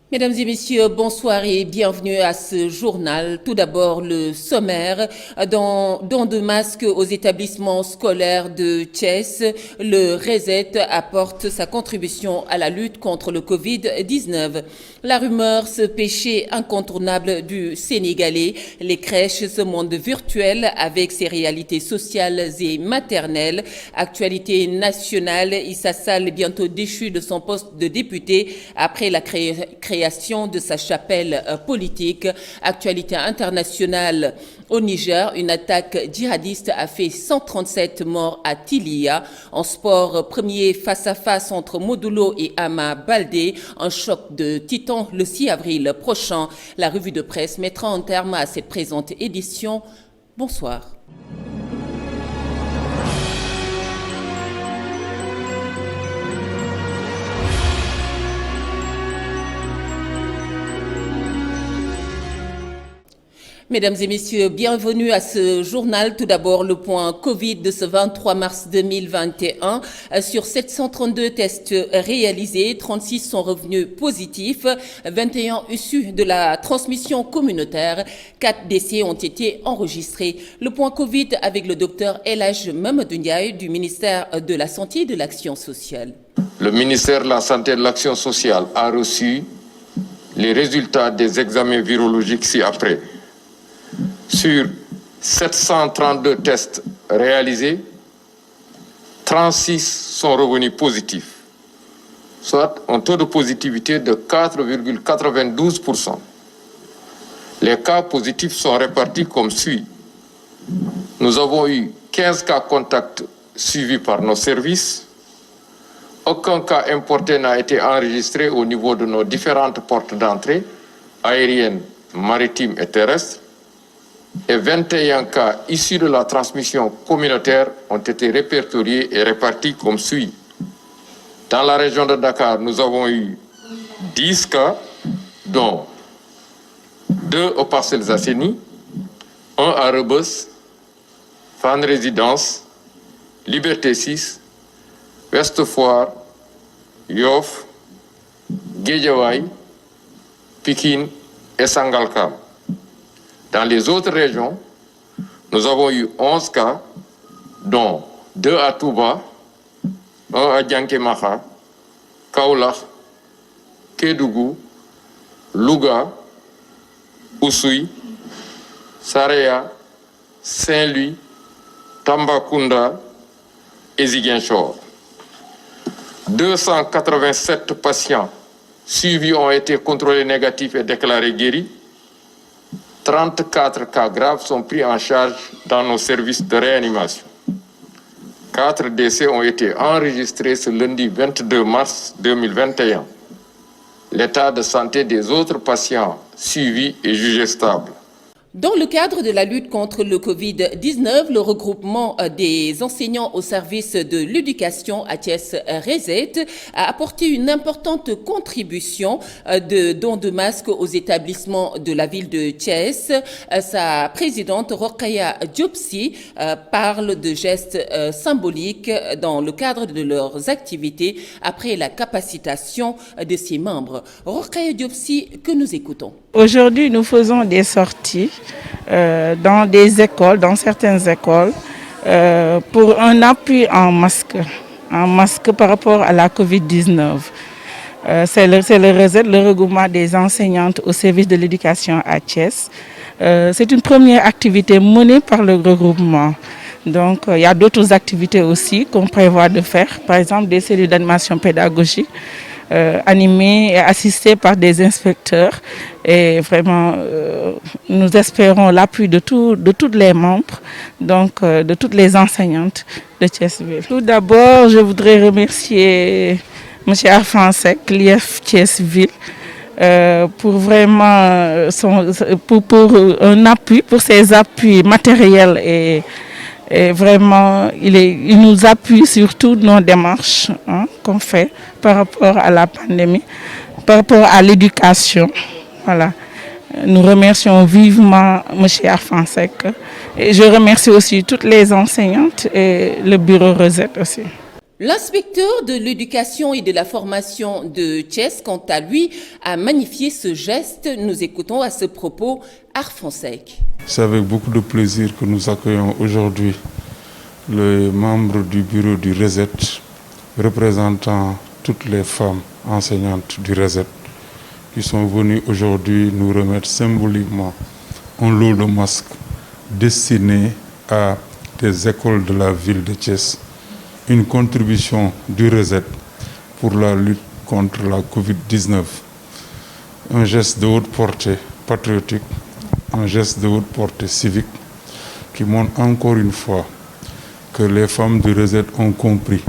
Mesdames et messieurs, bonsoir et bienvenue à ce journal. Tout d'abord, le sommaire. Don de masques aux établissements scolaires de Thiès, le RESET apporte sa contribution à la lutte contre le Covid-19. La rumeur, ce péché incontournable du Sénégalais, les crèches, ce monde virtuel avec ses réalités sociales et maternelles. Actualité nationale, Issa Sall bientôt déchu de son poste de député après la création de sa chapelle politique. Actualité internationale au Niger, une attaque djihadiste a fait 137 morts à Tilia. En sport, premier face-à-face entre Modulo et Ama Baldé. Un choc de titans le 6 avril prochain. La revue de presse mettra un terme à cette présente édition. Bonsoir. Mesdames et messieurs, bienvenue à ce journal. Tout d'abord, le point Covid de ce 23 mars 2021. Sur 732 tests réalisés, 36 sont revenus positifs, 21 issus de la transmission communautaire. 4 décès ont été enregistrés. Le point Covid avec le docteur El Hadj Mamadou Ndiaye du ministère de la Santé et de l'Action sociale. Le ministère de la Santé et de l'Action sociale a reçu les résultats des examens virologiques ci-après. Sur 732 tests réalisés, 36 sont revenus positifs, soit un taux de positivité de 4,92%. Les cas positifs sont répartis comme suit. Nous avons eu 15 cas contacts suivis par nos services. Aucun cas importé n'a été enregistré au niveau de nos différentes portes d'entrée, aériennes, maritimes et terrestres. Et 21 cas issus de la transmission communautaire ont été répertoriés et répartis comme suit. Dans la région de Dakar, nous avons eu 10 cas, dont 2 aux Parcelles Assainies, 1 à Rebeuss, Fann Résidence, Liberté 6, Ouest Foire, Yoff, Guédiawaye, Pikine et Sangalkam. Dans les autres régions, nous avons eu 11 cas, dont 2 à Touba, 1 à Diankémaha, Kaolack, Kédougou, Louga, Oussouye, Saraya, Saint-Louis, Tambacounda et Ziguinchor. 287 patients suivis ont été contrôlés négatifs et déclarés guéris. 34 cas graves sont pris en charge dans nos services de réanimation. 4 décès ont été enregistrés ce lundi 22 mars 2021. L'état de santé des autres patients suivis est jugé stable. Dans le cadre de la lutte contre le Covid-19, le regroupement des enseignants au service de l'éducation à Thiès RESET a apporté une importante contribution de dons de masques aux établissements de la ville de Thiès. Sa présidente Rokhaya Diopsi parle de gestes symboliques dans le cadre de leurs activités après la capacitation de ses membres. Rokhaya Diopsi, que nous écoutons. Aujourd'hui, nous faisons des sorties dans des écoles, dans certaines écoles, pour un appui en masque par rapport à la Covid-19. C'est le RESET, le regroupement des enseignantes au service de l'éducation à Thiès. C'est une première activité menée par le regroupement. Donc, il y a d'autres activités aussi qu'on prévoit de faire, par exemple des cellules d'animation pédagogique. Animés et assistés par des inspecteurs et vraiment nous espérons l'appui de tous les membres, donc de toutes les enseignantes de Thiès-Ville. Tout d'abord, je voudrais remercier M. Arfan Seck, l'IEF Thiès-Ville, pour vraiment pour un appui, pour ses appuis matériels et vraiment, il nous appuie sur toutes nos démarches qu'on fait par rapport à la pandémie, par rapport à l'éducation. Voilà. Nous remercions vivement M. Arfan Seck. Et je remercie aussi toutes les enseignantes et le bureau RESET aussi. L'inspecteur de l'éducation et de la formation de Thiès, quant à lui, a magnifié ce geste. Nous écoutons à ce propos Arfonsec. C'est avec beaucoup de plaisir que nous accueillons aujourd'hui les membres du bureau du RESET, représentant toutes les femmes enseignantes du RESET, qui sont venus aujourd'hui nous remettre symboliquement un lot de masques destinés à des écoles de la ville de Thiès. Une contribution du RESET pour la lutte contre la Covid-19. Un geste de haute portée patriotique, un geste de haute portée civique qui montre encore une fois que les femmes du RESET ont compris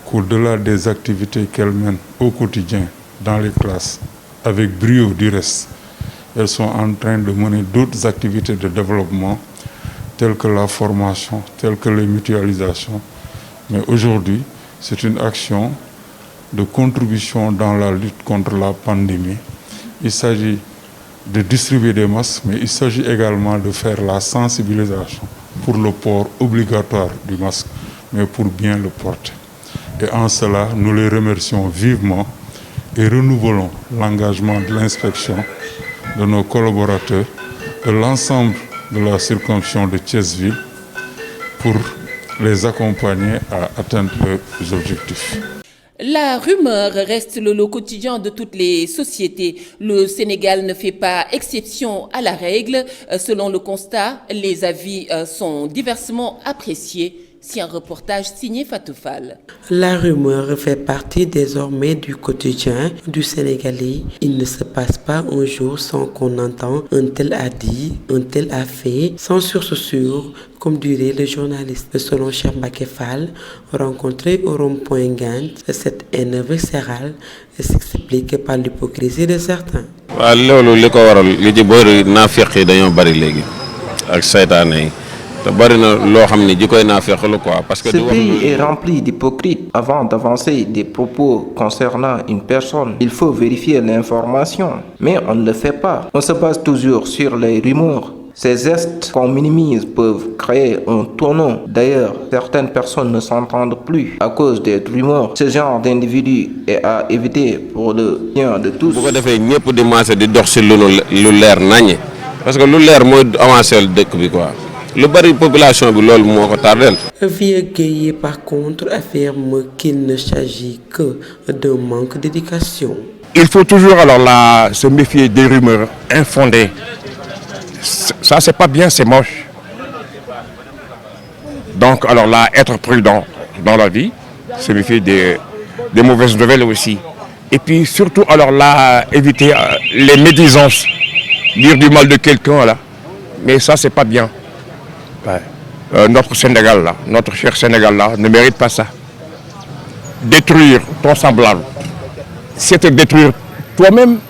qu'au-delà des activités qu'elles mènent au quotidien dans les classes, avec brio du reste, elles sont en train de mener d'autres activités de développement telles que la formation, telles que les mutualisations. Mais aujourd'hui, c'est une action de contribution dans la lutte contre la pandémie. Il s'agit de distribuer des masques, mais il s'agit également de faire la sensibilisation pour le port obligatoire du masque, mais pour bien le porter. Et en cela, nous les remercions vivement et renouvelons l'engagement de l'inspection, de nos collaborateurs, de l'ensemble de la circonscription de Thiès-Ville pour les accompagner à atteindre leurs objectifs. La rumeur reste le lot quotidien de toutes les sociétés. Le Sénégal ne fait pas exception à la règle. Selon le constat, les avis sont diversement appréciés. C'est un reportage signé Fatou Fall. La rumeur fait partie désormais du quotidien du Sénégalais. Il ne se passe pas un jour sans qu'on entende un tel a dit, un tel a fait, sans source sûre, comme dirait le journaliste. Selon Cheikh Mbacké Fall, rencontré au rond-point Gant, cette haine viscérale s'explique par l'hypocrisie de certains. Ce pays est rempli d'hypocrites. Avant d'avancer des propos concernant une personne, il faut vérifier l'information. Mais on ne le fait pas. On se base toujours sur les rumeurs. Ces gestes qu'on minimise peuvent créer un tonneau. D'ailleurs, certaines personnes ne s'entendent plus à cause des rumeurs. Ce genre d'individu est à éviter pour le bien de tous. Parce que lu leer mooy avancer dëkk bi quoi. Le bari population bi loolu moo ko tardel. Vieux Gueye par contre affirme qu'il ne s'agit que d'un manque d'éducation. Il faut toujours se méfier des rumeurs infondées. Ça c'est pas bien, c'est moche. Donc être prudent dans la vie, se méfier des mauvaises nouvelles aussi. Et puis surtout éviter les médisances, dire du mal de quelqu'un là. Mais ça c'est pas bien. Ouais. Notre Sénégal là, notre cher Sénégal là, ne mérite pas ça. Détruire ton semblable, c'est te détruire toi-même.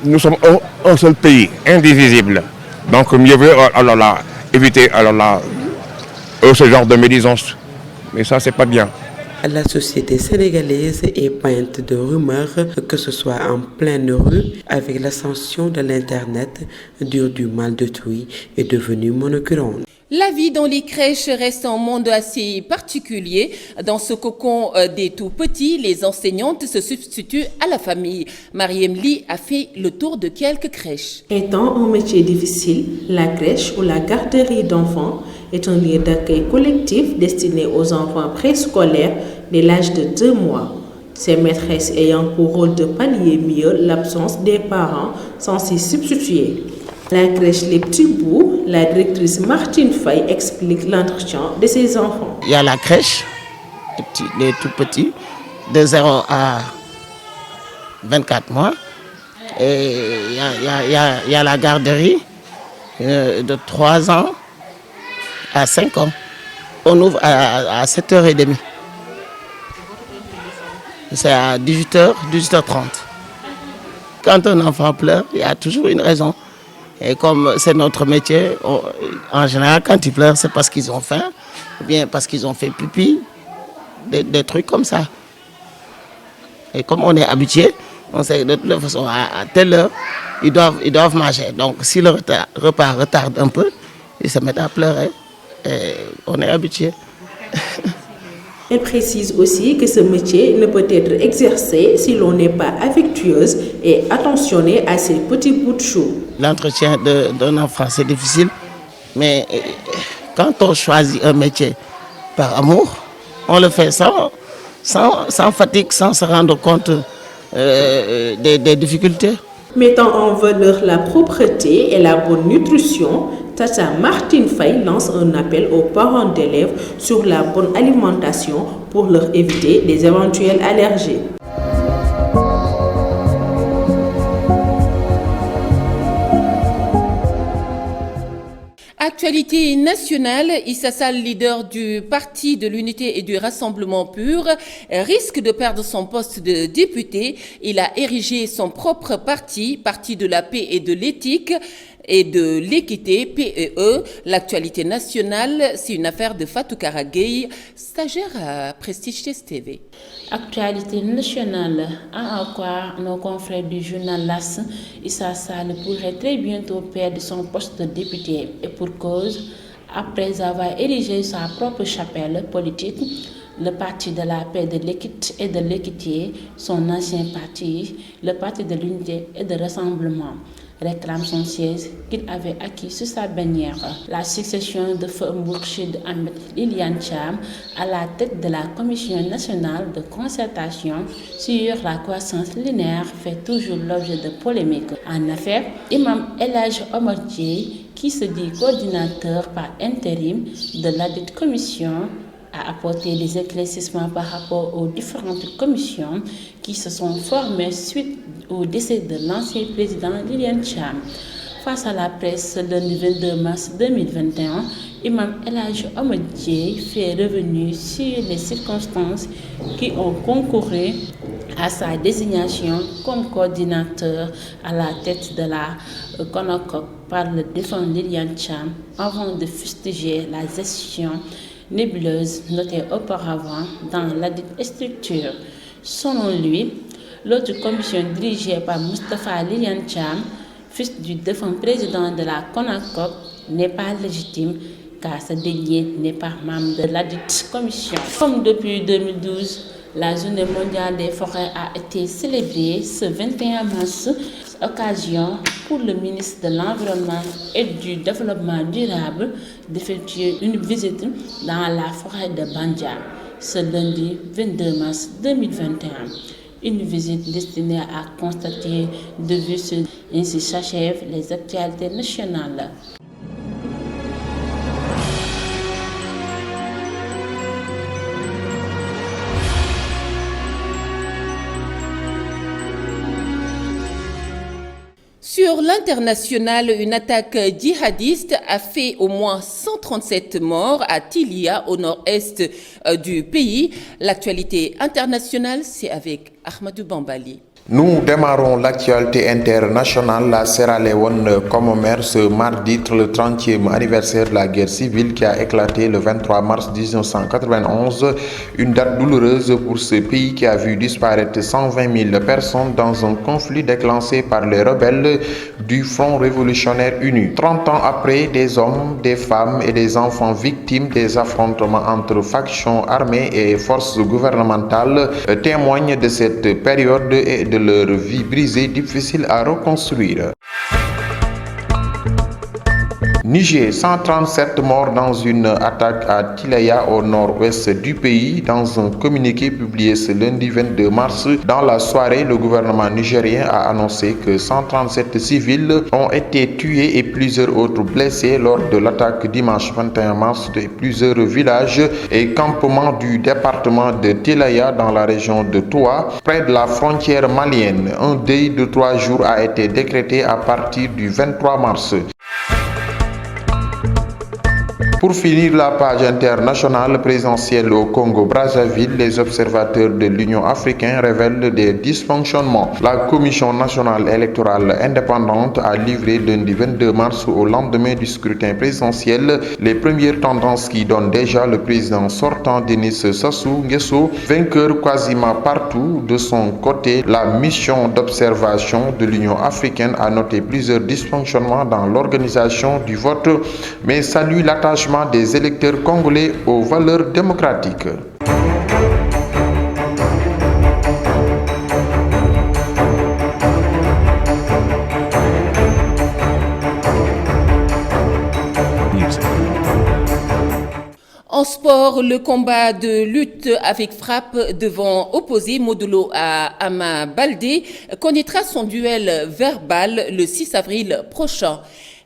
Nous sommes un seul pays, indivisible. Donc mieux vaut éviter ce genre de médisance. Mais ça c'est pas bien. La société sénégalaise est peinte de rumeurs, que ce soit en pleine rue, avec l'ascension de l'Internet, dire du mal d'autrui est devenu monocurrent. La vie dans les crèches reste un monde assez particulier. Dans ce cocon des tout-petits, les enseignantes se substituent à la famille. Mariam Ly a fait le tour de quelques crèches. Étant un métier difficile, la crèche ou la garderie d'enfants est un lieu d'accueil collectif destiné aux enfants préscolaires dès l'âge de 2 mois. Ces maîtresses ayant pour rôle de pallier mieux l'absence des parents sans s'y substituer. La crèche Les Petits Bouts, la directrice Martine Faye explique l'entretien de ses enfants. Il y a la crèche, les tout petits, de 0 à 24 mois. Et il y a la garderie de 3 ans à 5 ans. On ouvre à 7h30. C'est à 18h, 18h30. Quand un enfant pleure, il y a toujours une raison. Et comme c'est notre métier, en général, quand ils pleurent, c'est parce qu'ils ont faim, ou bien parce qu'ils ont fait pipi, des trucs comme ça. Et comme on est habitué, on sait que de toute façon, à telle heure, ils doivent manger. Donc, si le repas retarde un peu, ils se mettent à pleurer. Et on est habitué. Elle précise aussi que ce métier ne peut être exercé si l'on n'est pas affectueuse et attentionnée à ces petits bouts de chou. L'entretien d'un enfant, c'est difficile, mais quand on choisit un métier par amour, on le fait sans fatigue, sans se rendre compte des difficultés. Mettant en valeur la propreté et la bonne nutrition, Tata Martine Faye lance un appel aux parents d'élèves sur la bonne alimentation pour leur éviter des éventuelles allergies. Actualité nationale, Issa Sall, leader du Parti de l'Unité et du Rassemblement Pur, risque de perdre son poste de député. Il a érigé son propre parti, Parti de la paix et de l'éthique et de l'équité, PEE. L'actualité nationale, c'est une affaire de Fatou Karagay, stagiaire à Prestige TV. Actualité nationale, à quoi nos confrères du journal LAS, Issa Sall pourrait très bientôt perdre son poste de député et pour cause, après avoir érigé sa propre chapelle politique, le Parti de la paix de l'équité et de l'équité, son ancien parti, le Parti de l'Unité et de Rassemblement, réclame son siège qu'il avait acquis sur sa bannière. La succession de Feu Mourchid Ahmed Liliane Thiam à la tête de la Commission nationale de concertation sur la croissance linéaire fait toujours l'objet de polémiques. En effet, Imam El Hadj Omar Dieye, qui se dit coordinateur par intérim de ladite commission, a apporté des éclaircissements par rapport aux différentes commissions qui se sont formées suite au décès de l'ancien président Liliane Thiam. Face à la presse, le 22 mars 2021, Imam El Hadj Omar Dieye fait revenir sur les circonstances qui ont concouru à sa désignation comme coordinateur à la tête de la CONACOC par le défunt Liliane Thiam avant de fustiger la gestion nébuleuse notée auparavant dans la dite structure. Selon lui, l'autre commission dirigée par Moustapha Liliane Thiam, fils du défunt président de la CONACOC, n'est pas légitime car ce dernier n'est pas membre de la dite commission. Comme depuis 2012, la journée mondiale des forêts a été célébrée ce 21 mars, occasion pour le ministre de l'Environnement et du Développement durable d'effectuer une visite dans la forêt de Bandia ce lundi 22 mars 2021. Une visite destinée à constater de vue sur ainsi s'achèvent les actualités nationales. Sur l'international, une attaque djihadiste a fait au moins 137 morts à Tilia, au nord-est du pays. L'actualité internationale, c'est avec Ahmadou Bambali. Nous démarrons l'actualité internationale. La Sierra Leone commémore ce mardi le 30e anniversaire de la guerre civile qui a éclaté le 23 mars 1991. Une date douloureuse pour ce pays qui a vu disparaître 120 000 personnes dans un conflit déclenché par les rebelles du Front révolutionnaire uni. 30 ans après, des hommes, des femmes et des enfants victimes des affrontements entre factions armées et forces gouvernementales témoignent de cette période et de leur vie brisée difficile à reconstruire. Niger, 137 morts dans une attaque à Tilaya au nord-ouest du pays. Dans un communiqué publié ce lundi 22 mars, dans la soirée, le gouvernement nigérien a annoncé que 137 civils ont été tués et plusieurs autres blessés lors de l'attaque dimanche 21 mars de plusieurs villages et campements du département de Tilaya dans la région de Toua, près de la frontière malienne. Un deuil de 3 jours a été décrété à partir du 23 mars. Pour finir la page internationale présidentielle au Congo-Brazzaville, les observateurs de l'Union africaine révèlent des dysfonctionnements. La Commission nationale électorale indépendante a livré lundi 22 mars au lendemain du scrutin présidentiel les premières tendances qui donnent déjà le président sortant Denis Sassou Nguesso vainqueur quasiment partout. De son côté, la mission d'observation de l'Union africaine a noté plusieurs dysfonctionnements dans l'organisation du vote, mais salue l'attachement attachement des électeurs congolais aux valeurs démocratiques. En sport, le combat de lutte avec frappe devant opposer Modulo à Ama Baldé connaîtra son duel verbal le 6 avril prochain.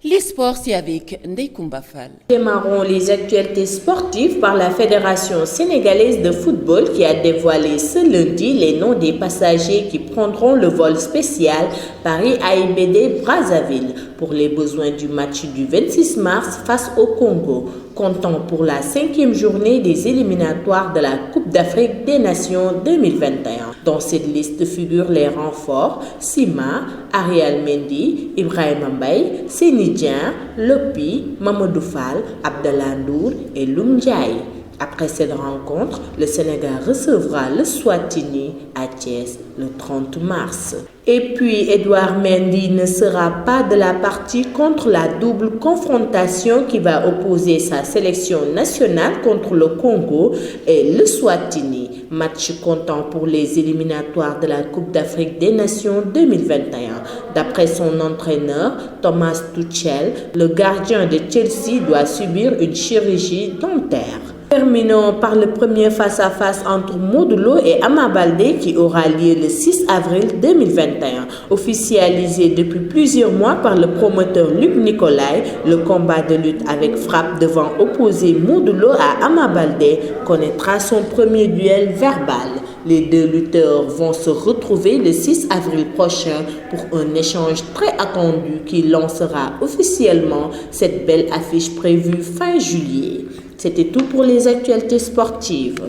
Les sports, c'est avec Ndeye Koumba Fall. Démarrons les actualités sportives par la Fédération sénégalaise de football qui a dévoilé ce lundi les noms des passagers qui prendront le vol spécial Paris-AIBD Brazzaville pour les besoins du match du 26 mars face au Congo, comptant pour la 5e journée des éliminatoires de la Coupe d'Afrique des Nations 2021. Dans cette liste figurent les renforts Sima, Ariel Mendy, Ibrahima Mbaye, Seni Dieng, Lopi, Mamadou Fall, Abdallah Ndour et Loum Ndiaye. Après cette rencontre, le Sénégal recevra le Swatini à Thiès le 30 mars. Et puis, Edouard Mendy ne sera pas de la partie contre la double confrontation qui va opposer sa sélection nationale contre le Congo et le Swatini, match comptant pour les éliminatoires de la Coupe d'Afrique des Nations 2021. D'après son entraîneur, Thomas Tuchel, le gardien de Chelsea doit subir une chirurgie dentaire. Terminons par le premier face-à-face entre Modulo et Ama Baldé qui aura lieu le 6 avril 2021. Officialisé depuis plusieurs mois par le promoteur Luc Nicolaï, le combat de lutte avec frappe devant opposer Modulo à Ama Baldé connaîtra son premier duel verbal. Les deux lutteurs vont se retrouver le 6 avril prochain pour un échange très attendu qui lancera officiellement cette belle affiche prévue fin juillet. C'était tout pour les actualités sportives.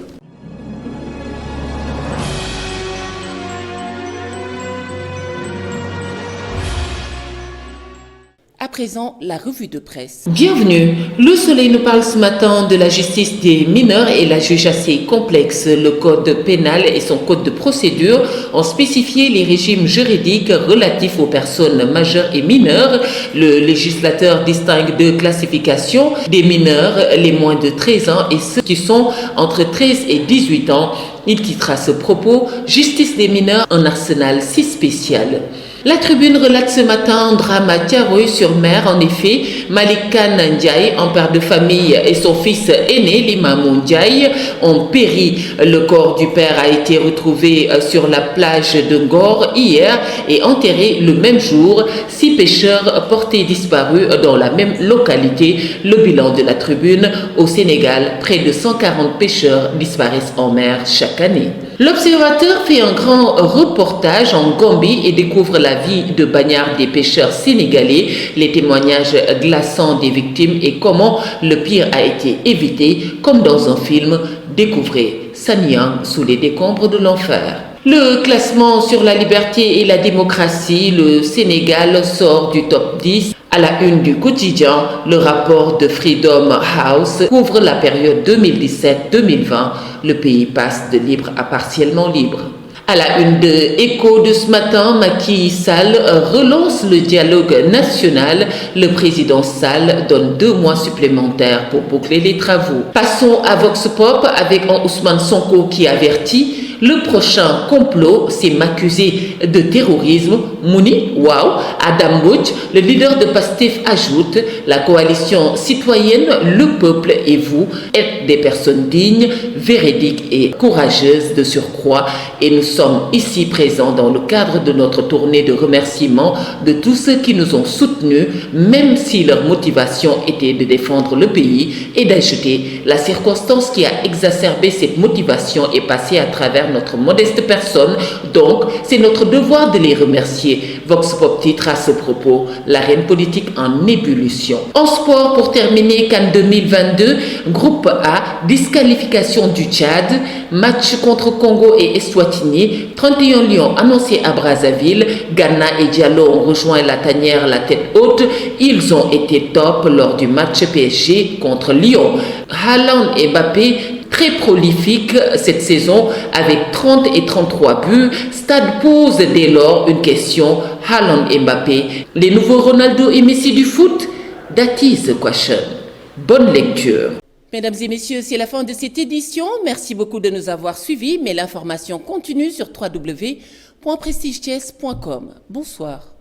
À présent, la revue de presse. Bienvenue. Le Soleil nous parle ce matin de la justice des mineurs et la juge assez complexe. Le code pénal et son code de procédure ont spécifié les régimes juridiques relatifs aux personnes majeures et mineures. Le législateur distingue deux classifications, des mineurs, les moins de 13 ans et ceux qui sont entre 13 et 18 ans. Il quittera ce propos, justice des mineurs, un arsenal si spécial. La Tribune relate ce matin un drame à Thiaroye-sur-Mer. En effet, Malik Khan Ndiaye, un père de famille, et son fils aîné, Limamou Ndiaye, ont péri. Le corps du père a été retrouvé sur la plage de Ngor hier et enterré le même jour. 6 pêcheurs portés disparus dans la même localité. Le bilan de la Tribune: au Sénégal, près de 140 pêcheurs disparaissent en mer chaque année. L'Observateur fait un grand reportage en Gambie et découvre la vie de bagnards des pêcheurs sénégalais, les témoignages glaçants des victimes et comment le pire a été évité. Comme dans un film, découvrez Sanyang sous les décombres de l'enfer. Le classement sur la liberté et la démocratie, le Sénégal sort du top 10. À la une du quotidien, le rapport de Freedom House couvre la période 2017-2020. Le pays passe de libre à partiellement libre. À la une de Écho de ce matin, Macky Sall relance le dialogue national. Le président Sall donne 2 mois supplémentaires pour boucler les travaux. Passons à Vox Pop avec Ousmane Sonko qui avertit: le prochain complot, c'est m'accuser de terrorisme. Mouni, waouh. Adam Bouch, le leader de Pastef, ajoute: la coalition citoyenne, le peuple et vous êtes des personnes dignes, véridiques et courageuses de surcroît. Et nous sommes ici présents dans le cadre de notre tournée de remerciements de tous ceux qui nous ont soutenus, même si leur motivation était de défendre le pays. Et d'ajouter: la circonstance qui a exacerbé cette motivation est passée à travers notre modeste personne, donc c'est notre devoir de les remercier. Vox Pop titre à ce propos: l'arène politique en ébullition. En sport, pour terminer, CAN 2022, groupe A, disqualification du Tchad, match contre Congo et Eswatini, 31 lions annoncés à Brazzaville. Ghana et Diallo ont rejoint la tanière la tête haute. Ils ont été top lors du match PSG contre Lyon. Haaland et Mbappé, très prolifique cette saison avec 30 et 33 buts. Stade pose dès lors une question: Haaland et Mbappé, les nouveaux Ronaldo et Messi du foot? That is the question. Bonne lecture. Mesdames et messieurs, c'est la fin de cette édition. Merci beaucoup de nous avoir suivis, mais l'information continue sur www.prestigethies.com. Bonsoir.